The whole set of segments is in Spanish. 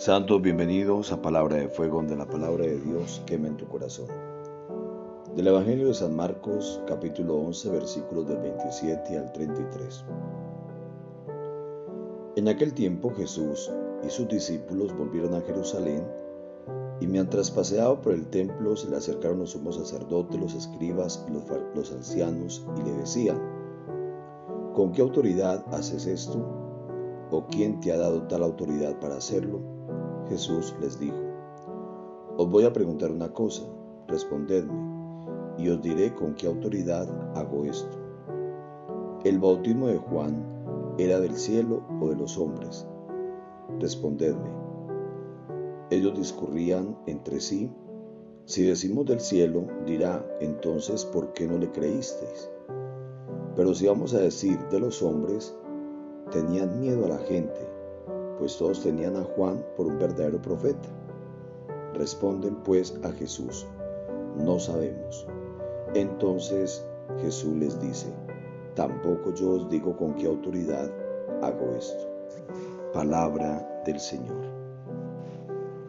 Santos, bienvenidos a Palabra de Fuego, donde la palabra de Dios quema en tu corazón. Del Evangelio de San Marcos, capítulo 11, versículos del 27 al 33. En aquel tiempo Jesús y sus discípulos volvieron a Jerusalén, y mientras paseaba por el templo se le acercaron los sumos sacerdotes, los escribas y los ancianos, y le decían: ¿Con qué autoridad haces esto? ¿O quién te ha dado tal autoridad para hacerlo? Jesús les dijo: Os voy a preguntar una cosa, respondedme, y os diré con qué autoridad hago esto. ¿El bautismo de Juan era del cielo o de los hombres? Respondedme. Ellos discurrían entre sí: si decimos del cielo, dirá, entonces, ¿por qué no le creísteis? Pero si vamos a decir de los hombres, tenían miedo a la gente, pues todos tenían a Juan por un verdadero profeta. Responden pues a Jesús: no sabemos. Entonces Jesús les dice: tampoco yo os digo con qué autoridad hago esto. Palabra del Señor.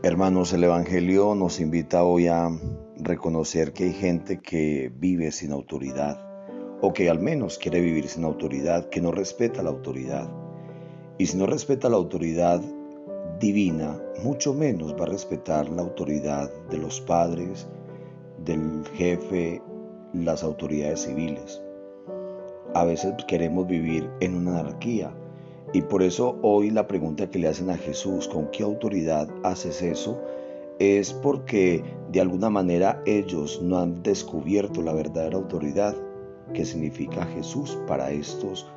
Hermanos, el Evangelio nos invita hoy a reconocer que hay gente que vive sin autoridad, o que al menos quiere vivir sin autoridad, que no respeta la autoridad. Y si no respeta la autoridad divina, mucho menos va a respetar la autoridad de los padres, del jefe, las autoridades civiles. A veces queremos vivir en una anarquía, y por eso hoy la pregunta que le hacen a Jesús: ¿con qué autoridad haces eso?, es porque de alguna manera ellos no han descubierto la verdadera autoridad que significa Jesús para estos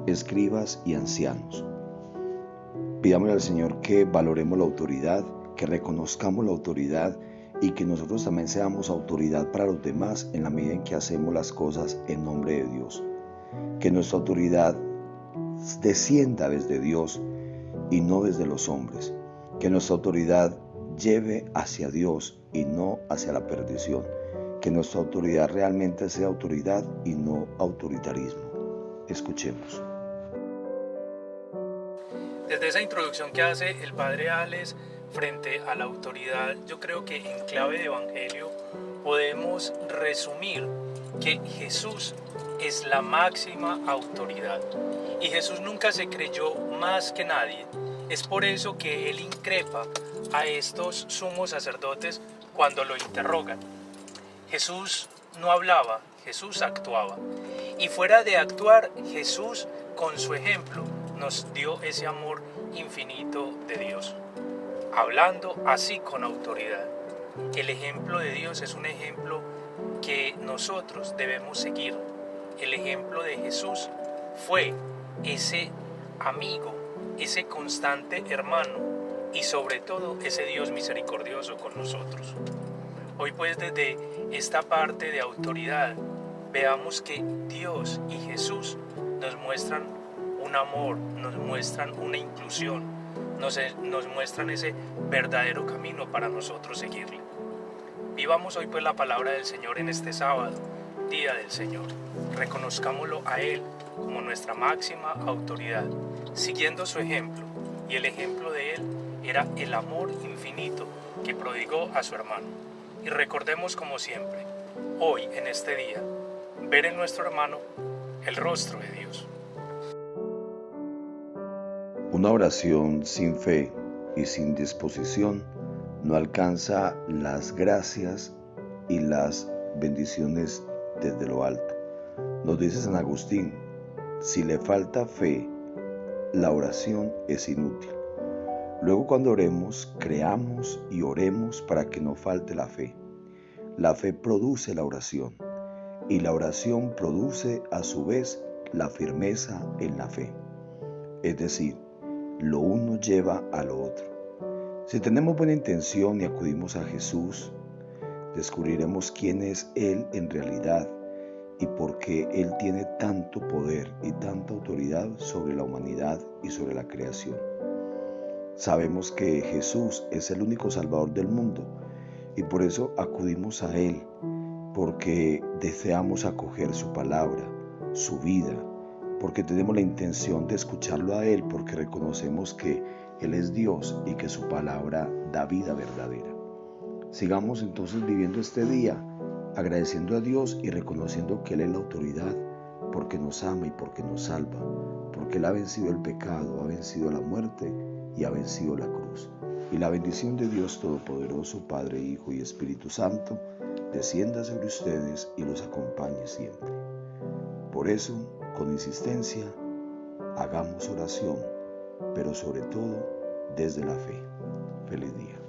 escribas y ancianos. Pidámosle al Señor que valoremos la autoridad, que reconozcamos la autoridad y que nosotros también seamos autoridad para los demás en la medida en que hacemos las cosas en nombre de Dios. Que nuestra autoridad descienda desde Dios y no desde los hombres. Que nuestra autoridad lleve hacia Dios y no hacia la perdición. Que nuestra autoridad realmente sea autoridad y no autoritarismo. Escuchemos. Desde esa introducción que hace el padre Alex frente a la autoridad, yo creo que en clave de evangelio podemos resumir que Jesús es la máxima autoridad y Jesús nunca se creyó más que nadie. Es por eso que él increpa a estos sumos sacerdotes cuando lo interrogan. Jesús no hablaba, Jesús actuaba. Y fuera de actuar, Jesús con su ejemplo nos dio ese amor infinito de Dios, hablando así con autoridad. El ejemplo de Dios es un ejemplo que nosotros debemos seguir. El ejemplo de Jesús fue ese amigo, ese constante hermano y sobre todo ese Dios misericordioso con nosotros. Hoy pues desde esta parte de autoridad veamos que Dios y Jesús nos muestran un amor, nos muestran una inclusión, nos muestran ese verdadero camino para nosotros seguirle. Vivamos hoy pues la palabra del Señor en este sábado, Día del Señor. Reconozcámoslo a Él como nuestra máxima autoridad, siguiendo su ejemplo, y el ejemplo de Él era el amor infinito que prodigó a su hermano. Y recordemos como siempre, hoy en este día, ver en nuestro hermano el rostro de Dios. Una oración sin fe y sin disposición no alcanza las gracias y las bendiciones desde lo alto. Nos dice San Agustín: si le falta fe, la oración es inútil. Luego, cuando oremos, creamos y oremos para que no falte la fe. La fe produce la oración y la oración produce a su vez la firmeza en la fe. Es decir, lo uno lleva a lo otro. Si tenemos buena intención y acudimos a Jesús, descubriremos quién es Él en realidad y por qué Él tiene tanto poder y tanta autoridad sobre la humanidad y sobre la creación. Sabemos que Jesús es el único Salvador del mundo y por eso acudimos a Él, porque deseamos acoger su palabra, su vida, porque tenemos la intención de escucharlo a Él, porque reconocemos que Él es Dios y que su palabra da vida verdadera. Sigamos entonces viviendo este día, agradeciendo a Dios y reconociendo que Él es la autoridad, porque nos ama y porque nos salva, porque Él ha vencido el pecado, ha vencido la muerte y ha vencido la cruz. Y la bendición de Dios Todopoderoso, Padre, Hijo y Espíritu Santo, descienda sobre ustedes y los acompañe siempre. Por eso, con insistencia, hagamos oración, pero sobre todo desde la fe. Feliz día.